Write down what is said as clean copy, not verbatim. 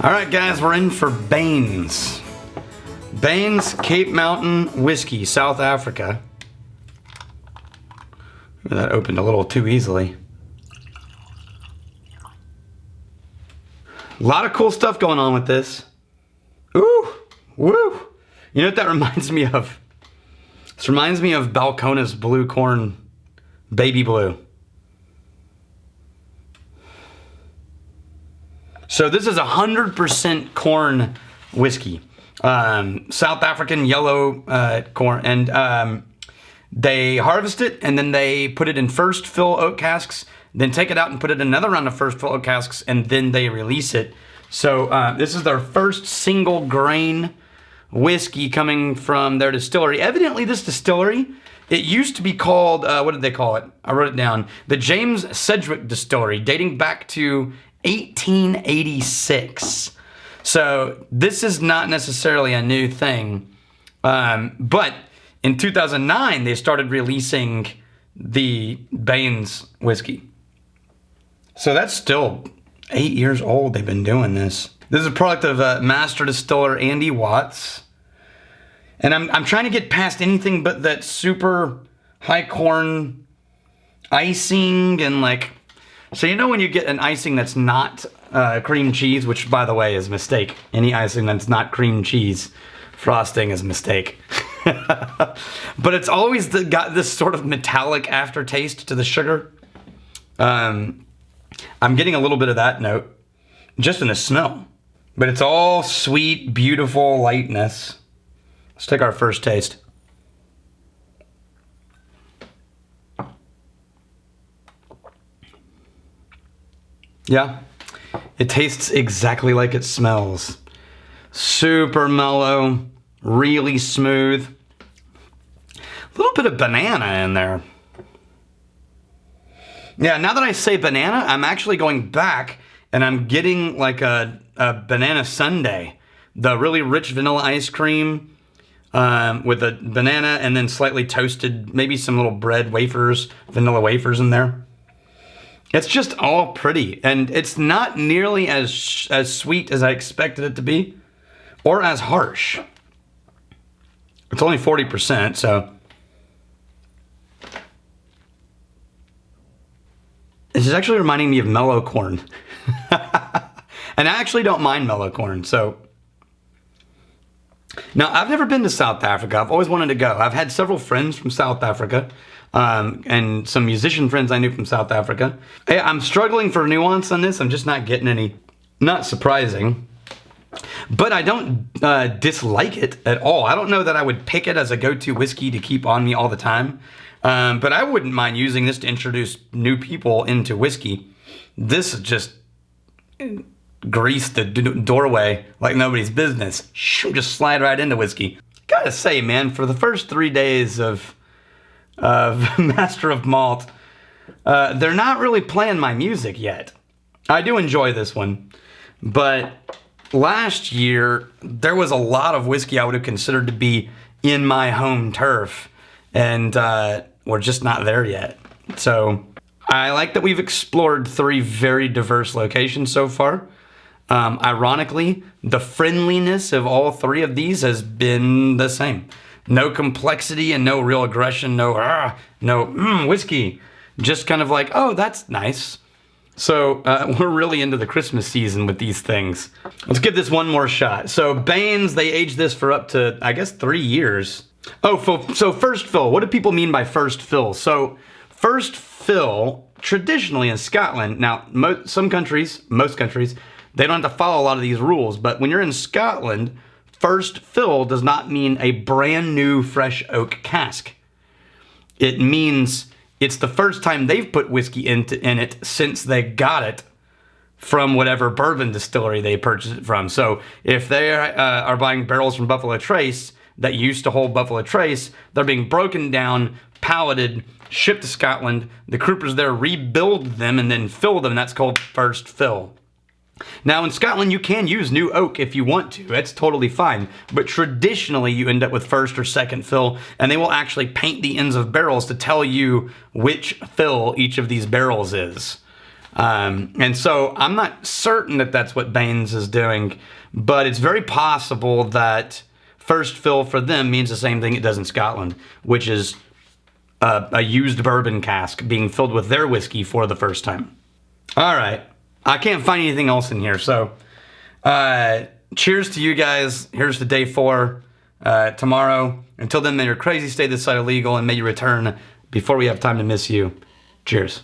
All right, guys, we're in for Bain's. Bain's Cape Mountain Whiskey, South Africa. That opened a little too easily. A lot of cool stuff going on with this. Ooh, woo. You know what that reminds me of? This reminds me of Balcones Blue Corn Baby Blue. So this is 100% corn whiskey. South African yellow corn. And they harvest it and then they put it in first fill oak casks, then take it out and put it in another round of first fill oak casks, and then they release it. So this is their first single grain whiskey coming from their distillery. Evidently this distillery, it used to be called, what did they call it? I wrote it down. The James Sedgwick Distillery, dating back to 1886. So this is not necessarily a new thing. But in 2009, they started releasing the Bain's whiskey. So that's still 8 years old they've been doing this. This is a product of master distiller Andy Watts. And I'm trying to get past anything but that super high corn icing and like... So you know when you get an icing that's not cream cheese, which by the way is a mistake. Any icing that's not cream cheese frosting is a mistake. But it's always got this sort of metallic aftertaste to the sugar. I'm getting a little bit of that note just in the smell. But it's all sweet, beautiful lightness. Let's take our first taste. Yeah, it tastes exactly like it smells. Super mellow, really smooth. A little bit of banana in there. Yeah, now that I say banana, I'm actually going back and I'm getting like a banana sundae. The really rich vanilla ice cream with a banana and then slightly toasted, maybe some little bread wafers, vanilla wafers in there. It's just all pretty, and it's not nearly as sweet as I expected it to be, or as harsh. It's only 40%, so... This is actually reminding me of mellow corn. And I actually don't mind mellow corn, so... Now, I've never been to South Africa. I've always wanted to go. I've had several friends from South Africa. And some musician friends I knew from South Africa. Hey, I'm struggling for nuance on this. I'm just not getting any. Not surprising. But I don't dislike it at all. I don't know that I would pick it as a go-to whiskey to keep on me all the time. But I wouldn't mind using this to introduce new people into whiskey. This just greased the doorway like nobody's business. Just slide right into whiskey. Gotta say, man, for the first 3 days of Master of Malt, they're not really playing my music yet. I do enjoy this one, but last year there was a lot of whiskey I would have considered to be in my home turf, and we're just not there yet. So I like that we've explored 3 very diverse locations so far. Ironically, the friendliness of all 3 of these has been the same. No complexity and no real aggression, no whiskey. Just kind of like, oh, that's nice. So we're really into the Christmas season with these things. Let's give this one more shot. So Bain's, they aged this for up to, I guess, 3 years. Oh, so first fill. What do people mean by first fill? So first fill, traditionally in Scotland, now most countries, they don't have to follow a lot of these rules, but when you're in Scotland, first fill does not mean a brand new fresh oak cask. It means it's the first time they've put whiskey in it since they got it from whatever bourbon distillery they purchased it from. So if they are buying barrels from Buffalo Trace that used to hold Buffalo Trace, they're being broken down, palleted, shipped to Scotland. The croupers there rebuild them and then fill them. That's called first fill. Now in Scotland, you can use new oak if you want to. That's totally fine. But traditionally, you end up with first or second fill, and they will actually paint the ends of barrels to tell you which fill each of these barrels is. And so I'm not certain that that's what Bain's is doing, but it's very possible that first fill for them means the same thing it does in Scotland, which is a used bourbon cask being filled with their whiskey for the first time. All right. I can't find anything else in here. So cheers to you guys. Here's to day 4 tomorrow. Until then, may your crazy stay this side of legal and may you return before we have time to miss you. Cheers.